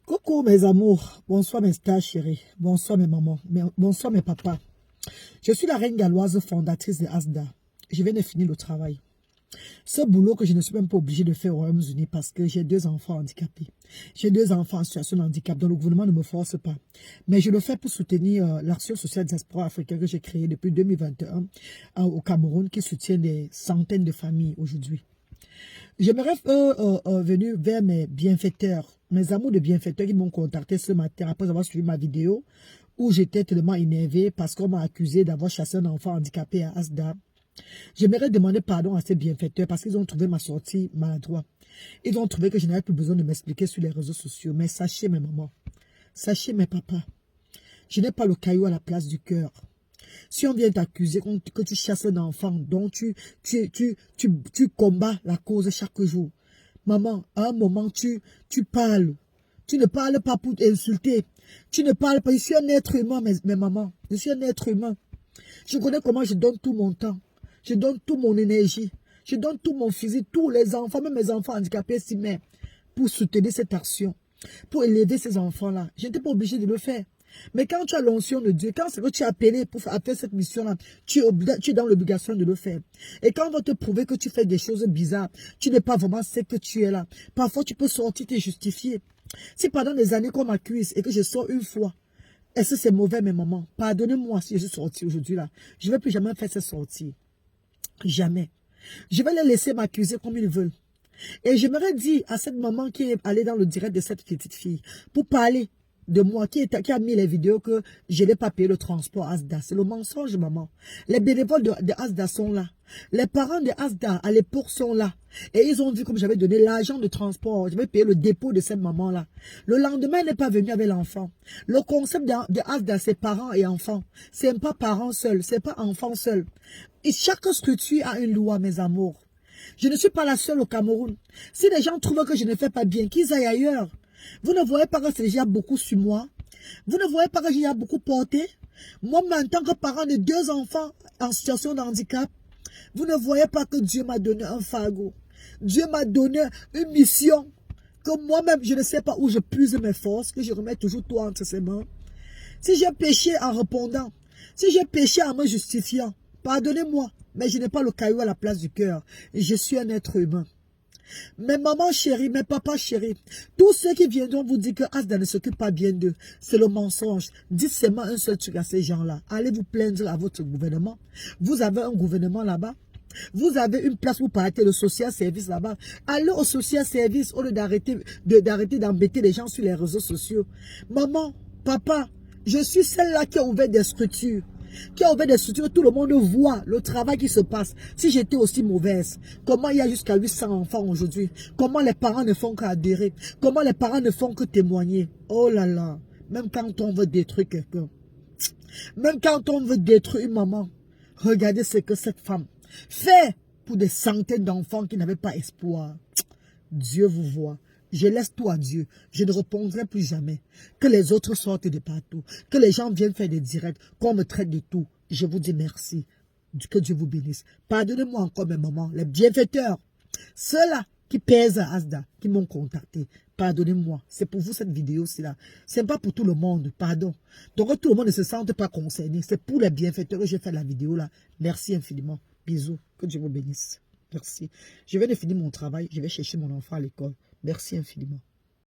Coucou mes amours, bonsoir mes stars chéris, bonsoir mes mamans, bonsoir mes papas. Je suis la reine galloise fondatrice de Asda. Je viens de finir le travail. Ce boulot que je ne suis même pas obligée de faire aux Royaumes-Unis parce que j'ai 2 enfants handicapés. J'ai 2 enfants en situation de handicap, donc le gouvernement ne me force pas. Mais je le fais pour soutenir l'action sociale diaspora africaine que j'ai créée depuis 2021 au Cameroun, qui soutient des centaines de familles aujourd'hui. J'aimerais venir vers mes bienfaiteurs, mes amours de bienfaiteurs qui m'ont contacté ce matin après avoir suivi ma vidéo où j'étais tellement énervée parce qu'on m'a accusé d'avoir chassé un enfant handicapé à Asda. J'aimerais demander pardon à ces bienfaiteurs parce qu'ils ont trouvé ma sortie maladroite. Ils ont trouvé que je n'avais plus besoin de m'expliquer sur les réseaux sociaux. Mais sachez mes mamans, sachez mes papas, je n'ai pas le caillou à la place du cœur. Si on vient t'accuser que tu chasses un enfant dont tu combats la cause chaque jour, maman, à un moment, tu parles. Tu ne parles pas pour insulter. Tu ne parles pas. Je suis un être humain, mes mamans. Je suis un être humain. Je connais comment je donne tout mon temps. Je donne toute mon énergie. Je donne tout mon physique. Tous les enfants, même mes enfants handicapés s'y mettent pour soutenir cette action. Pour élever ces enfants-là. Je n'étais pas obligée de le faire. Mais quand tu as l'onction de Dieu, quand c'est que tu es appelé pour faire cette mission-là, tu es dans l'obligation de le faire. Et quand on va te prouver que tu fais des choses bizarres, tu n'es pas vraiment ce que tu es là. Parfois, tu peux sortir te justifier. Si pendant des années qu'on m'accuse et que je sors une fois, est-ce que c'est mauvais, mes mamans? Pardonnez-moi si je suis sortie aujourd'hui là. Je ne vais plus jamais faire cette sortie. Jamais. Je vais les laisser m'accuser comme ils veulent. Et j'aimerais dire à cette maman qui est allée dans le direct de cette petite fille pour parler de moi, qui a mis les vidéos que je n'ai pas payé le transport Asda. C'est le mensonge, maman. Les bénévoles de Asda sont là. Les parents de Asda, à l'époque, sont là. Et ils ont vu comme j'avais donné l'argent de transport. J'avais payé le dépôt de cette maman-là. Le lendemain, elle n'est pas venue avec l'enfant. Le concept de Asda, c'est parents et enfants. C'est pas parents seuls, c'est pas enfants seuls. Et chaque structure a une loi, mes amours. Je ne suis pas la seule au Cameroun. Si les gens trouvent que je ne fais pas bien, qu'ils aillent ailleurs. Vous ne voyez pas que c'est déjà beaucoup sur moi. Vous ne voyez pas que j'ai beaucoup porté. Moi, en tant que parent de 2 enfants en situation de handicap, vous ne voyez pas que Dieu m'a donné un fardeau. Dieu m'a donné une mission que moi-même, je ne sais pas où je puise mes forces, que je remets toujours tout entre ses mains. Si j'ai péché en répondant, si j'ai péché en me justifiant, pardonnez-moi, mais je n'ai pas le caillou à la place du cœur. Je suis un être humain. Mes mamans chéries, mes papas chéris, tous ceux qui viendront vous dire que Asda ne s'occupe pas bien d'eux, c'est le mensonge. Dites seulement un seul truc à ces gens-là. Allez vous plaindre à votre gouvernement. Vous avez un gouvernement là-bas. Vous avez une place pour parler le social service là-bas. Allez au social service au lieu d'arrêter d'embêter les gens sur les réseaux sociaux. Maman, papa, je suis celle-là qui a ouvert des structures. Qui a ouvert des structures, tout le monde voit le travail qui se passe. Si j'étais aussi mauvaise, comment il y a jusqu'à 800 enfants aujourd'hui? Comment les parents ne font qu'adhérer? Comment les parents ne font que témoigner? Oh là là, même quand on veut détruire quelqu'un, même quand on veut détruire une maman, regardez ce que cette femme fait pour des centaines d'enfants qui n'avaient pas espoir. Dieu vous voit. Je laisse tout à Dieu. Je ne répondrai plus jamais. Que les autres sortent de partout. Que les gens viennent faire des directs. Qu'on me traite de tout. Je vous dis merci. Que Dieu vous bénisse. Pardonnez-moi encore mes mamans. Les bienfaiteurs. Ceux-là qui pèsent à Asda. Qui m'ont contacté. Pardonnez-moi. C'est pour vous cette vidéo-ci là. C'est pas pour tout le monde. Pardon. Donc tout le monde ne se sente pas concerné. C'est pour les bienfaiteurs que j'ai fait la vidéo là. Merci infiniment. Bisous. Que Dieu vous bénisse. Merci. Je viens de finir mon travail. Je vais chercher mon enfant à l'école. Merci infiniment.